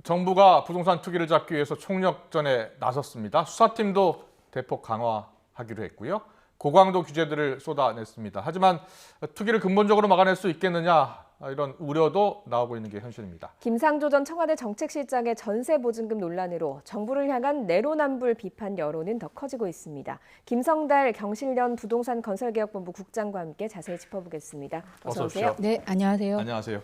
정부가 부동산 투기를 잡기 위해서 총력전에 나섰습니다. 수사팀도 대폭 강화하기로 했고요. 고강도 규제들을 쏟아냈습니다. 하지만 투기를 근본적으로 막아낼 수 있겠느냐 이런 우려도 나오고 있는 게 현실입니다. 김상조 전 청와대 정책실장의 전세보증금 논란으로 정부를 향한 내로남불 비판 여론은 더 커지고 있습니다. 김성달 경실련 부동산 건설개혁본부 국장과 함께 자세히 짚어보겠습니다. 어서 오세요. 네, 안녕하세요. 안녕하세요.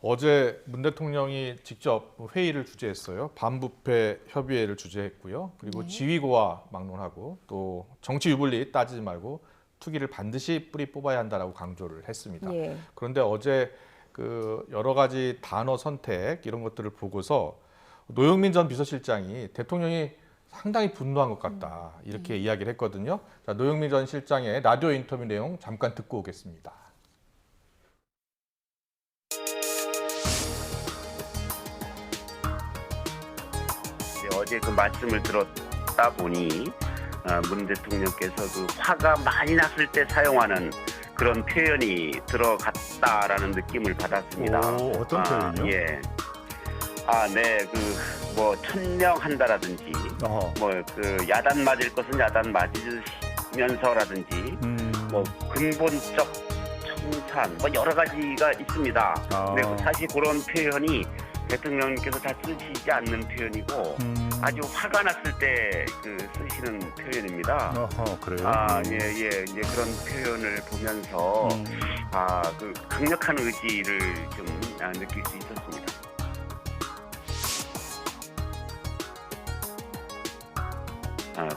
어제 문 대통령이 직접 회의를 주재했어요. 반부패 협의회를 주재했고요. 그리고 지위고와 막론하고 또 정치 유불리 따지지 말고 투기를 반드시 뿌리 뽑아야 한다라고 강조를 했습니다. 예. 그런데 어제 그 여러 가지 단어 선택 이런 것들을 보고서 노영민 전 비서실장이 대통령이 상당히 분노한 것 같다 이렇게 이야기를 했거든요. 자, 노영민 전 실장의 라디오 인터뷰 내용 잠깐 듣고 오겠습니다. 어제 그 말씀을 들었다 보니 문 대통령께서 그 화가 많이 났을 때 사용하는 그런 표현이 들어갔다라는 느낌을 받았습니다. 오, 어떤 표현이요? 예. 네, 뭐 천명한다라든지, 뭐 그 야단 맞을 것은 야단 맞으면서라든지, 뭐 근본적 청산, 뭐 여러 가지가 있습니다. 근데 사실 그런 표현이 대통령께서 다 쓰시지 않는 표현이고 아주 화가 났을 때 쓰시는 표현입니다. 그래요? 예. 이제 그런 표현을 보면서 그 강력한 의지를 좀 느낄 수 있었습니다.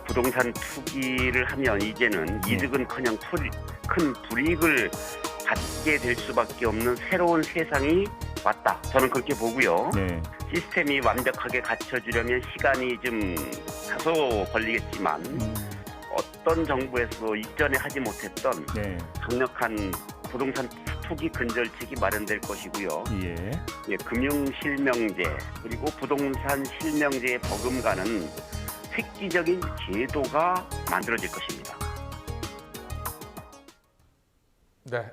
부동산 투기를 하면 이제는 이득은커녕 큰 불이익을 받게 될 수밖에 없는 새로운 세상이 왔다. 저는 그렇게 보고요. 네. 시스템이 완벽하게 갖춰주려면 시간이 좀 다소 걸리겠지만 어떤 정부에서도 이전에 하지 못했던 강력한 부동산 투기 근절책이 마련될 것이고요. 예, 금융실명제 그리고 부동산 실명제에 버금가는 획기적인 제도가 만들어질 것입니다. 네,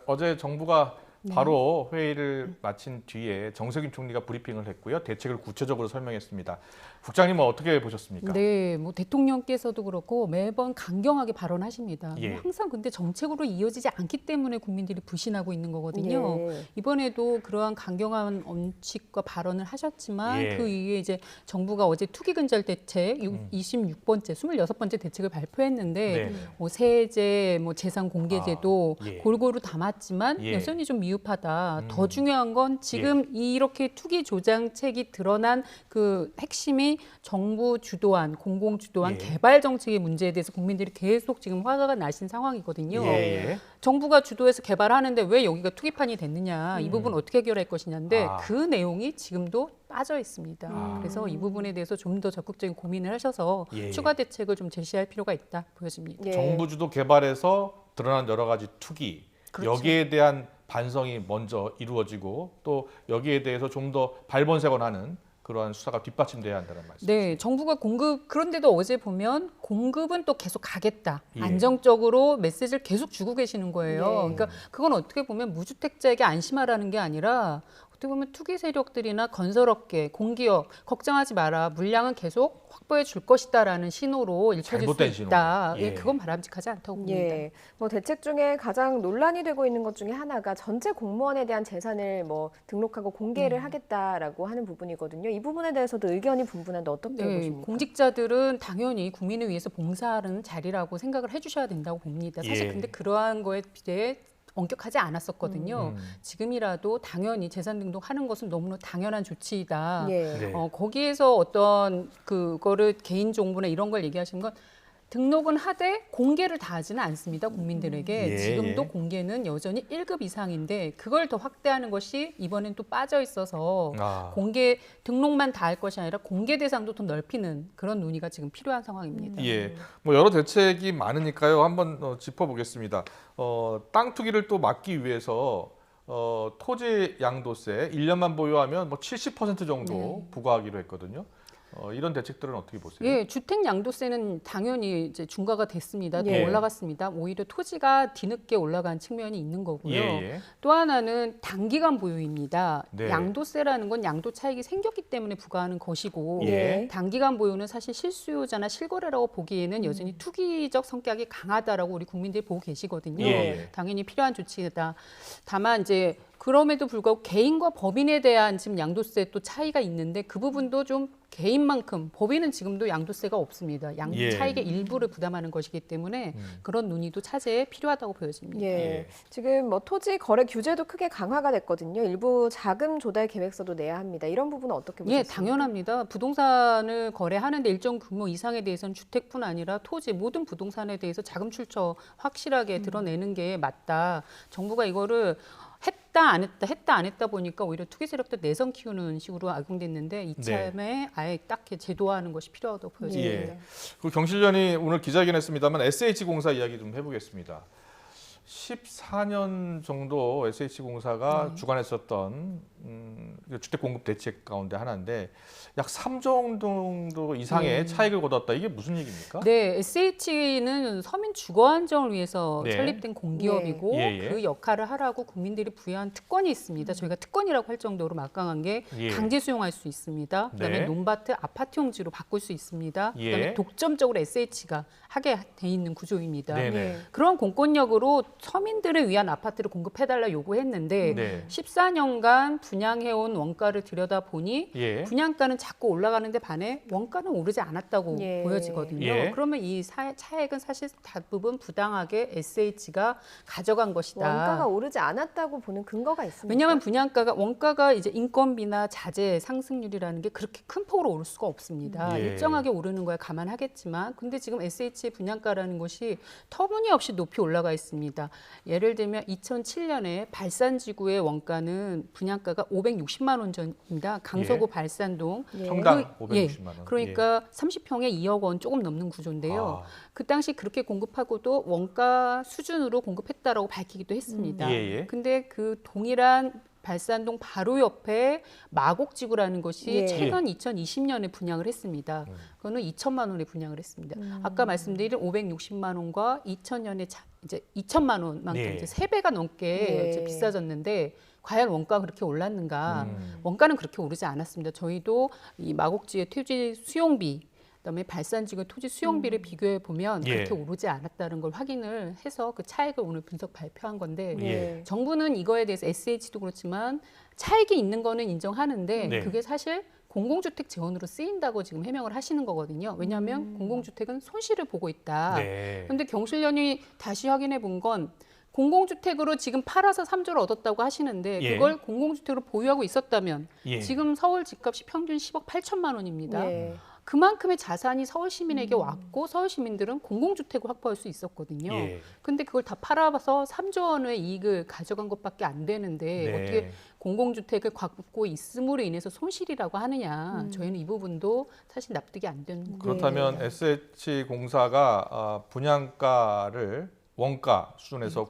어제 정부가 바로 회의를 마친 뒤에 정세균 총리가 브리핑을 했고요. 대책을 구체적으로 설명했습니다. 국장님은 어떻게 보셨습니까? 네, 뭐 대통령께서도 그렇고 매번 강경하게 발언하십니다. 예. 항상 근데 정책으로 이어지지 않기 때문에 국민들이 불신하고 있는 거거든요. 예. 이번에도 그러한 강경한 원칙과 발언을 하셨지만 예. 그 이후에 이제 정부가 어제 투기 근절 대책 26번째, 26번째 대책을 발표했는데 네. 뭐 세제, 뭐 재산 공개제도 예. 골고루 담았지만 예. 여전히 좀 미흡하다. 더 중요한 건 지금 이렇게 투기 조장책이 드러난 그 핵심이 정부 주도한 공공 주도한 개발 정책의 문제에 대해서 국민들이 계속 지금 화가 나신 상황이거든요. 예. 정부가 주도해서 개발하는데 왜 여기가 투기판이 됐느냐, 이 부분 어떻게 해결할 것이냐인데 그 내용이 지금도 빠져 있습니다. 그래서 이 부분에 대해서 좀 더 적극적인 고민을 하셔서 추가 대책을 좀 제시할 필요가 있다 보여집니다. 정부 주도 개발에서 드러난 여러 가지 투기, 여기에 대한 반성이 먼저 이루어지고 또 여기에 대해서 좀 더 발본색원하는 그러한 수사가 뒷받침돼야 한다는 말씀이죠. 네, 정부가 그런데도 어제 보면 공급은 또 계속 가겠다. 안정적으로 메시지를 계속 주고 계시는 거예요. 그러니까 그건 어떻게 보면 무주택자에게 안심하라는 게 아니라 어떻게 보면 투기 세력들이나 건설업계, 공기업 걱정하지 마라. 물량은 계속 확보해 줄 것이다라는 신호로 읽혀질 수 있다. 신호. 그건 바람직하지 않다고 봅니다. 예. 뭐 대책 중에 가장 논란이 되고 있는 것 중에 하나가 전체 공무원에 대한 재산을 뭐 등록하고 공개를 하겠다라고 하는 부분이거든요. 이 부분에 대해서도 의견이 분분한데 어떻게 보십니까? 공직자들은 당연히 국민을 위해서 봉사하는 자리라고 생각을 해주셔야 된다고 봅니다. 사실 근데 그러한 거에 비해 엄격하지 않았었거든요. 지금이라도 당연히 재산 등록하는 것은 너무나 당연한 조치이다. 거기에서 어떤 그거를 개인정보나 이런 걸 얘기하시는 건 등록은 하되 공개를 다 하지는 않습니다. 국민들에게. 지금도 공개는 여전히 1급 이상인데 그걸 더 확대하는 것이 이번엔 또 빠져 있어서 공개 등록만 다 할 것이 아니라 공개 대상도 더 넓히는 그런 논의가 지금 필요한 상황입니다. 뭐 여러 대책이 많으니까요. 한번 짚어보겠습니다. 땅 투기를 또 막기 위해서 토지 양도세 1년만 보유하면 뭐 70% 정도 부과하기로 했거든요. 이런 대책들은 어떻게 보세요? 예, 주택 양도세는 당연히 이제 중과가 됐습니다. 더 예. 올라갔습니다. 오히려 토지가 뒤늦게 올라간 측면이 있는 거고요. 예. 또 하나는 단기간 보유입니다. 네. 양도세라는 건 양도 차익이 생겼기 때문에 부과하는 것이고 예. 단기간 보유는 사실 실수요자나 실거래라고 보기에는 여전히 투기적 성격이 강하다라고 우리 국민들이 보고 계시거든요. 예. 당연히 필요한 조치이다. 다만 이제 그럼에도 불구하고 개인과 법인에 대한 지금 양도세 또 차이가 있는데 그 부분도 좀 개인만큼 법인은 지금도 양도세가 없습니다. 예. 차익의 일부를 부담하는 것이기 때문에 그런 논의도 차제에 필요하다고 보여집니다. 예. 예. 지금 뭐 토지 거래 규제도 크게 강화가 됐거든요. 일부 자금 조달 계획서도 내야 합니다. 이런 부분은 어떻게 보세요? 예, 당연합니다. 부동산을 거래하는데 일정 규모 이상에 대해서는 주택뿐 아니라 토지 모든 부동산에 대해서 자금 출처 확실하게 드러내는 게 맞다. 정부가 이거를 했다 안 했다 보니까 오히려 투기 세력들 내성 키우는 식으로 악용됐는데 이참에 아예 딱 제도화하는 것이 필요하다고 보여집니다. 예. 그리고 경실련이 오늘 기자회견했습니다만 SH공사 이야기 좀 해보겠습니다. 14년 정도 SH공사가 주관했었던 주택 공급 대책 가운데 하나인데 약 3조 정도 이상의 차익을 거뒀다. 이게 무슨 얘기입니까? 네, SH는 서민 주거 안정을 위해서 네. 설립된 공기업이고 예, 예. 그 역할을 하라고 국민들이 부여한 특권이 있습니다. 저희가 특권이라고 할 정도로 막강한 게 예. 강제 수용할 수 있습니다. 그다음에 네. 논밭을 아파트 용지로 바꿀 수 있습니다. 예. 그다음에 독점적으로 SH가 하게 돼 있는 구조입니다. 네네. 예. 그런 공권력으로 서민들을 위한 아파트를 공급해달라 요구했는데 네. 14년간 분양해온 원가를 들여다보니 예. 분양가는 자꾸 올라가는데 반해 원가는 오르지 않았다고 예. 보여지거든요. 예. 그러면 이 차액은 사실 대부분 부당하게 SH가 가져간 것이다. 원가가 오르지 않았다고 보는 근거가 있습니다. 왜냐하면 원가가 이제 인건비나 자재 상승률이라는 게 그렇게 큰 폭으로 오를 수가 없습니다. 예. 일정하게 오르는 거야 감안하겠지만, 근데 지금 SH의 분양가라는 것이 터무니없이 높이 올라가 있습니다. 예를 들면 2007년에 발산지구의 원가는 분양가가 560만 원 전입니다. 강서구 예. 발산동. 예. 평당 그- 560만 원. 그러니까 30평에 2억 원 조금 넘는 구조인데요. 아. 그 당시 그렇게 공급하고도 원가 수준으로 공급했다라고 밝히기도 했습니다. 예. 근데 그 동일한 발산동 바로 옆에 마곡지구라는 것이 예. 최근 2020년에 분양을 했습니다. 그거는 2천만 원에 분양을 했습니다. 아까 말씀드린 560만 원과 2000년에 이제 2천만 원만큼 네. 이제 3배가 넘게 예. 이제 비싸졌는데 과연 원가가 그렇게 올랐는가? 원가는 그렇게 오르지 않았습니다. 저희도 이 마곡지의 토지 수용비 그다음에 발산지구 토지 수용비를 비교해 보면 예. 그렇게 오르지 않았다는 걸 확인을 해서 그 차익을 오늘 분석 발표한 건데 예. 정부는 이거에 대해서 SH도 그렇지만 차익이 있는 거는 인정하는데 네. 그게 사실 공공주택 재원으로 쓰인다고 지금 해명을 하시는 거거든요. 왜냐하면 공공주택은 손실을 보고 있다. 네. 그런데 경실련이 다시 확인해 본 건 공공주택으로 지금 팔아서 3조를 얻었다고 하시는데 예. 그걸 공공주택으로 보유하고 있었다면 예. 지금 서울 집값이 평균 10억 8천만 원입니다. 예. 그만큼의 자산이 서울 시민에게 왔고 서울 시민들은 공공주택을 확보할 수 있었거든요. 예. 근데 그걸 다 팔아서 3조 원의 이익을 가져간 것밖에 안 되는데 네. 어떻게 공공주택을 갖고 있음으로 인해서 손실이라고 하느냐. 저희는 이 부분도 사실 납득이 안 되는 거예요. 그렇다면 SH공사가 분양가를 원가 수준에서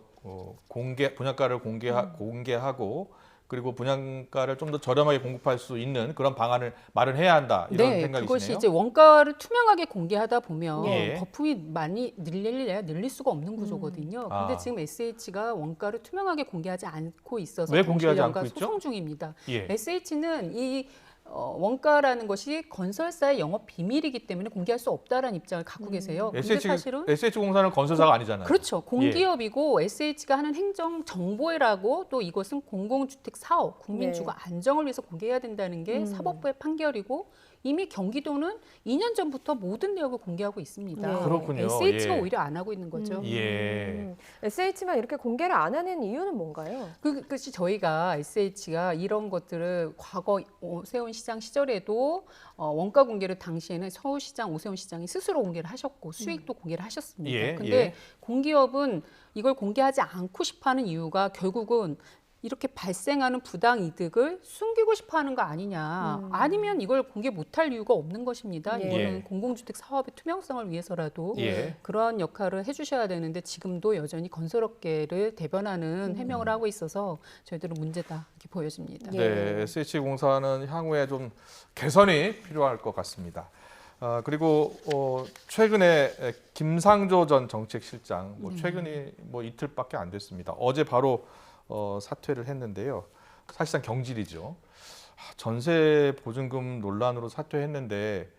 분양가를 공개하고 그리고 분양가를 좀 더 저렴하게 공급할 수 있는 그런 방안을 마련해야 한다 이런 네, 생각이시네요. 그것이 이제 원가를 투명하게 공개하다 보면 예. 거품이 많이 늘릴 수가 없는 구조거든요. 아. 근데 지금 SH가 원가를 투명하게 공개하지 않고 있어서 왜 공개하지 경실련과 않고 있죠? 소송 중입니다. 예. SH는 이 원가라는 것이 건설사의 영업 비밀이기 때문에 공개할 수 없다라는 입장을 갖고 계세요. 근데 사실은 SH공사는 건설사가 아니잖아요. 그렇죠. 공기업이고 SH가 하는 행정 정보회라고 또 이것은 공공주택 사업, 국민주거 안정을 위해서 공개해야 된다는 게 사법부의 판결이고 이미 경기도는 2년 전부터 모든 내역을 공개하고 있습니다. 네. 그렇군요. SH가 예. 오히려 안 하고 있는 거죠. 예. SH만 이렇게 공개를 안 하는 이유는 뭔가요? 그것이 저희가 SH가 이런 것들을 과거 오세훈 시장 시절에도 원가 공개를 당시에는 서울시장 오세훈 시장이 스스로 공개를 하셨고 수익도 공개를 하셨습니다. 예, 근데 예. 공기업은 이걸 공개하지 않고 싶어하는 이유가 결국은 이렇게 발생하는 부당 이득을 숨기고 싶어하는 거 아니냐. 아니면 이걸 공개 못할 이유가 없는 것입니다. 예. 이거는 공공주택 사업의 투명성을 위해서라도 예. 그러한 역할을 해주셔야 되는데 지금도 여전히 건설업계를 대변하는 해명을 하고 있어서 저희들은 문제다 이렇게 보여집니다. 예. 네, SH공사는 향후에 좀 개선이 필요할 것 같습니다. 그리고 최근에 김상조 전 정책실장 최근이 이틀밖에 안 됐습니다. 어제 바로 사퇴를 했는데요. 사실상 경질이죠. 전세 보증금 논란으로 사퇴했는데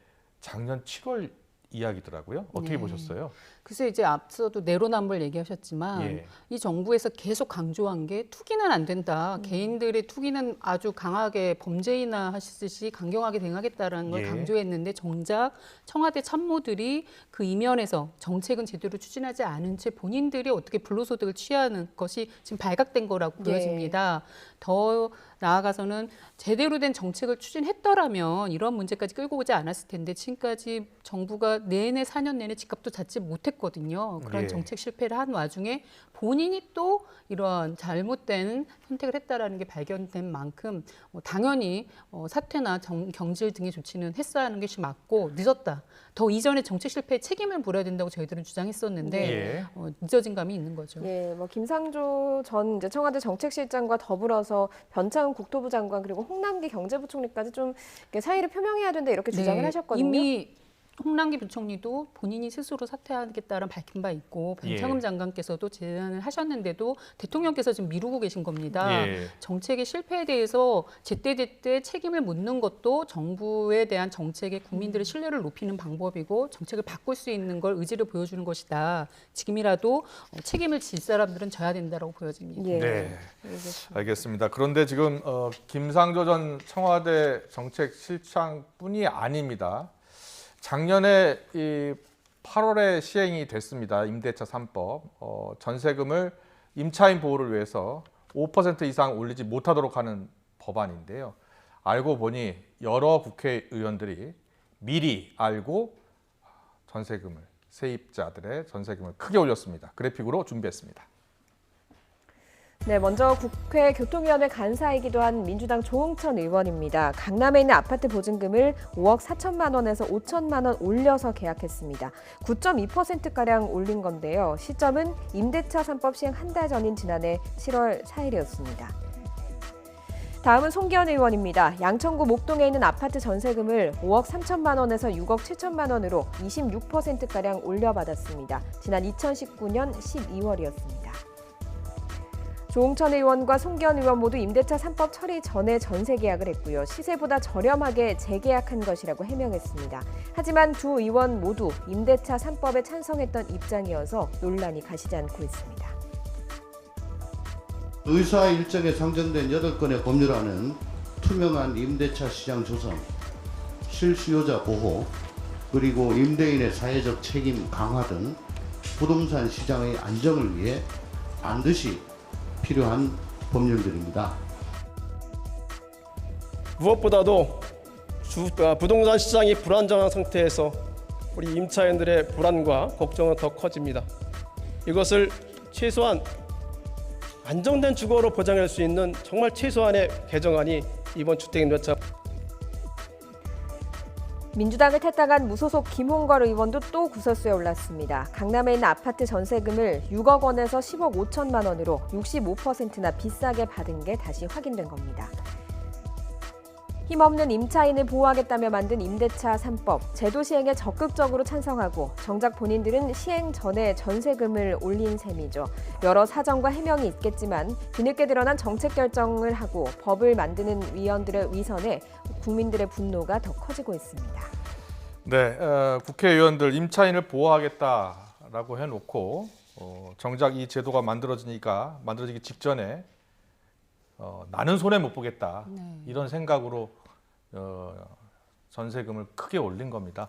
작년 7월 이야기더라고요. 어떻게 네. 보셨어요? 그래서 이제 앞서도 내로남불 얘기하셨지만 예. 이 정부에서 계속 강조한 게 투기는 안 된다. 개인들의 투기는 아주 강하게 범죄이나 하시듯이 강경하게 대응하겠다라는 걸 예. 강조했는데 정작 청와대 참모들이 그 이면에서 정책은 제대로 추진하지 않은 채 본인들이 어떻게 불로소득을 취하는 것이 지금 발각된 거라고 보여집니다. 더 나아가서는 제대로 된 정책을 추진했더라면 이런 문제까지 끌고 오지 않았을 텐데 지금까지 정부가 내내 4년 내내 집값도 잡지 못했거든요. 그런 예. 정책 실패를 한 와중에 본인이 또 이런 잘못된 선택을 했다라는 게 발견된 만큼 당연히 사퇴나 경질 등의 조치는 했어야 하는 것이 맞고 늦었다. 더 이전에 정책 실패에 책임을 물어야 된다고 저희들은 주장했었는데 예. 늦어진 감이 있는 거죠. 예, 김상조 전 이제 청와대 정책실장과 더불어서 변창흠 국토부 장관 그리고 홍남기 경제부총리까지 좀 이렇게 사의를 표명해야 된다 이렇게 주장을 네, 하셨거든요. 이미 홍남기 부총리도 본인이 스스로 사퇴하겠다는 밝힌 바 있고 변창흠 예. 장관께서도 제안을 하셨는데도 대통령께서 지금 미루고 계신 겁니다. 예. 정책의 실패에 대해서 제때제때 책임을 묻는 것도 정부에 대한 정책에 국민들의 신뢰를 높이는 방법이고 정책을 바꿀 수 있는 걸 의지를 보여주는 것이다. 지금이라도 책임을 질 사람들은 져야 된다고 보여집니다. 예. 네, 알겠습니다. 그런데 지금 김상조 전 청와대 정책실장뿐이 아닙니다. 작년에 이 8월에 시행이 됐습니다. 임대차 3법. 전세금을 임차인 보호를 위해서 5% 이상 올리지 못하도록 하는 법안인데요. 알고 보니 여러 국회의원들이 미리 알고 전세금을 세입자들의 전세금을 크게 올렸습니다. 그래픽으로 준비했습니다. 네, 먼저 국회 교통위원회 간사이기도 한 민주당 조응천 의원입니다. 강남에 있는 아파트 보증금을 5억 4천만 원에서 5천만 원 올려서 계약했습니다. 9.2%가량 올린 건데요. 시점은 임대차 3법 시행 한 달 전인 지난해 7월 4일이었습니다. 다음은 송기현 의원입니다. 양천구 목동에 있는 아파트 전세금을 5억 3천만 원에서 6억 7천만 원으로 26%가량 올려받았습니다. 지난 2019년 12월이었습니다. 조응천 의원과 송기현 의원 모두 임대차 3법 처리 전에 전세 계약을 했고요. 시세보다 저렴하게 재계약한 것이라고 해명했습니다. 하지만 두 의원 모두 임대차 3법에 찬성했던 입장이어서 논란이 가시지 않고 있습니다. 의사 일정에 상정된 8건의 법률안은 투명한 임대차 시장 조성, 실수요자 보호, 그리고 임대인의 사회적 책임 강화 등 부동산 시장의 안정을 위해 반드시 필요한 법률들입니다. 무엇보다도 부동산 시장이 불안정한 상태에서 우리 임차인들의 불안과 걱정은 더 커집니다. 이것을 최소한 안정된 주거로 보장할 수 있는 정말 최소한의 개정안이 이번 주택임대차. 민주당을 탈당한 무소속 김홍걸 의원도 또 구설수에 올랐습니다. 강남에 있는 아파트 전세금을 6억 원에서 10억 5천만 원으로 65%나 비싸게 받은 게 다시 확인된 겁니다. 힘없는 임차인을 보호하겠다며 만든 임대차 3법, 제도 시행에 적극적으로 찬성하고 정작 본인들은 시행 전에 전세금을 올린 셈이죠. 여러 사정과 해명이 있겠지만 뒤늦게 드러난 정책 결정을 하고 법을 만드는 위원들의 위선에 국민들의 분노가 더 커지고 있습니다. 네, 국회의원들 임차인을 보호하겠다라고 해놓고 정작 이 제도가 만들어지기 직전에 나는 손해 못 보겠다 이런 생각으로 전세금을 크게 올린 겁니다.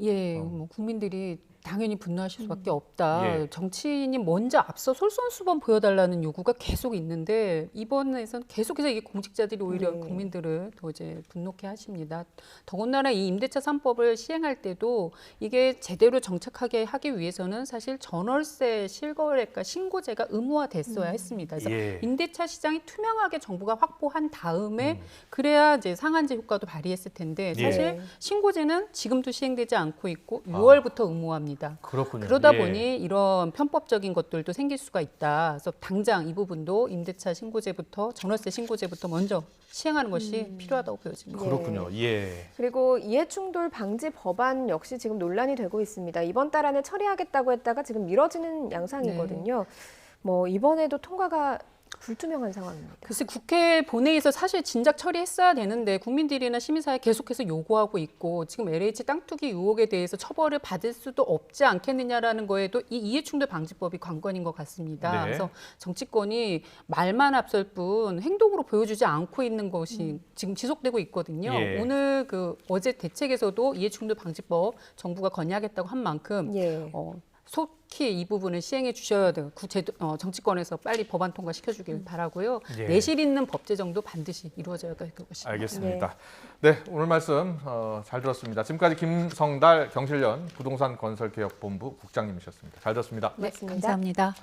예, 국민들이 당연히 분노하실 수밖에 없다. 예. 정치인이 먼저 앞서 솔선수범 보여달라는 요구가 계속 있는데 이번에선 계속해서 이게 공직자들이 오히려 네. 국민들을 더 이제 분노케 하십니다. 더군다나 이 임대차 3법을 시행할 때도 이게 제대로 정착하게 하기 위해서는 사실 전월세 실거래가 신고제가 의무화됐어야 했습니다. 그래서 예. 임대차 시장이 투명하게 정부가 확보한 다음에 그래야 이제 상한제 효과도 발휘했을 텐데 예. 사실 신고제는 지금도 시행되지 않고 있고 6월부터 의무화입니다. 그렇군요. 그러다 예. 보니 이런 편법적인 것들도 생길 수가 있다. 그래서 당장 이 부분도 임대차 신고제부터 전월세 신고제부터 먼저 시행하는 것이 필요하다고 보여집니다. 그렇군요. 예. 그리고 이해충돌 방지 법안 역시 지금 논란이 되고 있습니다. 이번 달 안에 처리하겠다고 했다가 지금 미뤄지는 양상이거든요. 뭐 이번에도 통과가 불투명한 상황입니다. 글쎄 국회 본회의에서 사실 진작 처리했어야 되는데 국민들이나 시민사회 계속해서 요구하고 있고 지금 LH 땅 투기 의혹에 대해서 처벌을 받을 수도 없지 않겠느냐라는 거에도 이 이해충돌 방지법이 관건인 것 같습니다. 네. 그래서 정치권이 말만 앞설 뿐 행동으로 보여주지 않고 있는 것이 지금 지속되고 있거든요. 예. 오늘 어제 대책에서도 이해충돌 방지법 정부가 건의하겠다고 한 만큼 예. 속히 이 부분을 시행해 주셔야 돼요. 정치권에서 빨리 법안 통과시켜주길 바라고요. 예. 내실 있는 법 제정도 반드시 이루어져야 될 것입니다. 알겠습니다. 네, 오늘 말씀 잘 들었습니다. 지금까지 김성달 경실련 부동산 건설개혁본부 국장님이셨습니다. 잘 들었습니다. 네, 고맙습니다. 감사합니다.